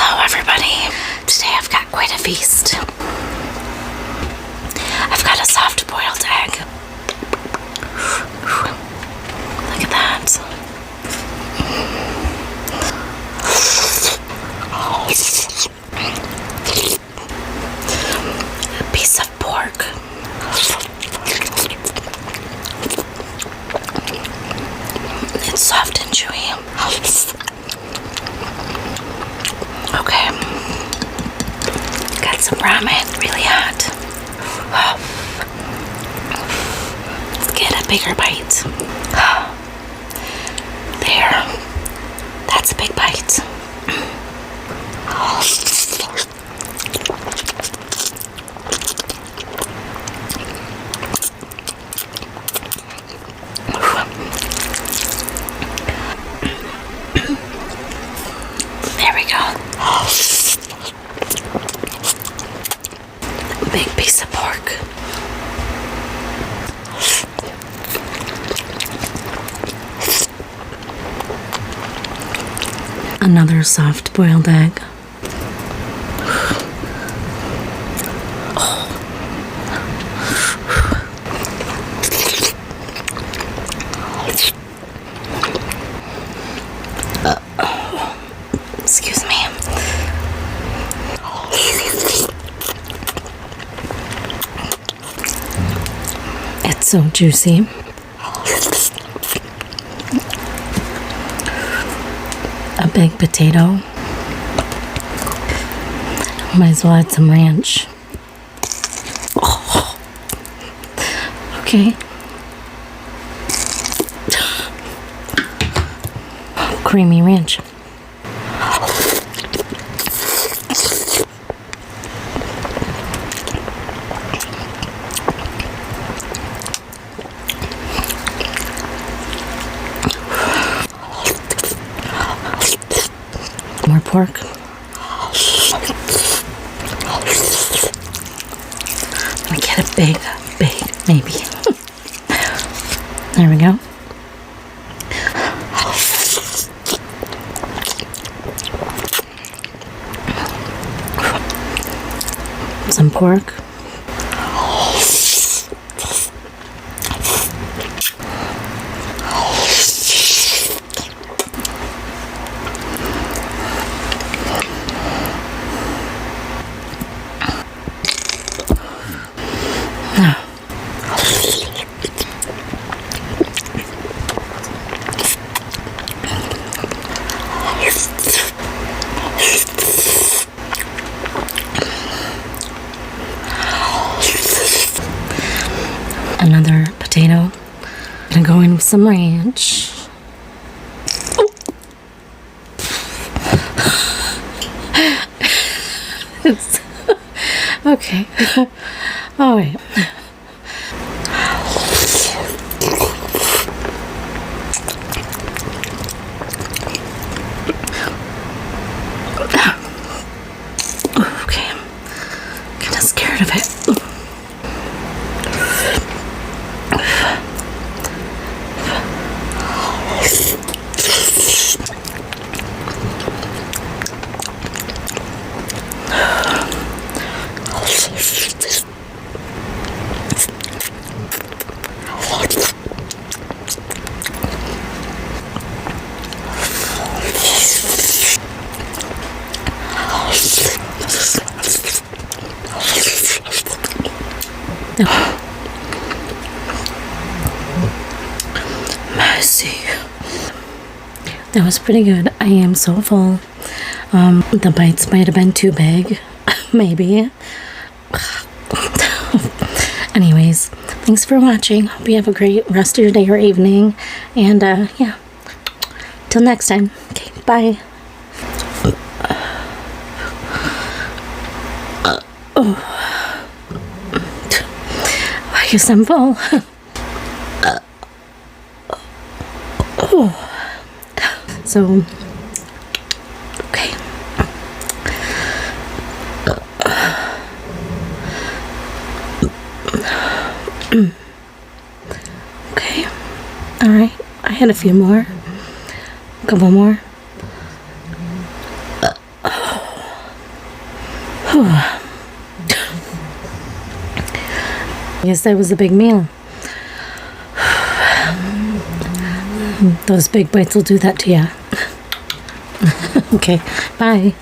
Hello everybody. Today I've got quite a feast. I've got a soft boiled egg. Look at that. A piece of pork. It's soft and chewy. Okay. Got some ramen, really hot. Let's get a bigger bite. There. That's a big bite. There we go. Big piece of pork. Another soft boiled egg. Excuse me. It's so juicy. A big potato. Might as well add some ranch. Oh. Okay. Creamy ranch. More pork. Let me get a big, maybe. There we go. Some pork. Another potato. Gonna go in with some ranch. Oh. Okay. All right. Okay. I'm kind of scared of it. Mercy. That was pretty good. I am so full. The bites might have been too big. Maybe. Anyways, thanks for watching. Hope you have a great rest of your day or evening. And yeah. Till next time. Okay, bye. I guess I'm full. So, okay. Okay. All right. I had a few more. A couple more. I guess that was a big meal. Those big bites will do that to you. Okay, bye.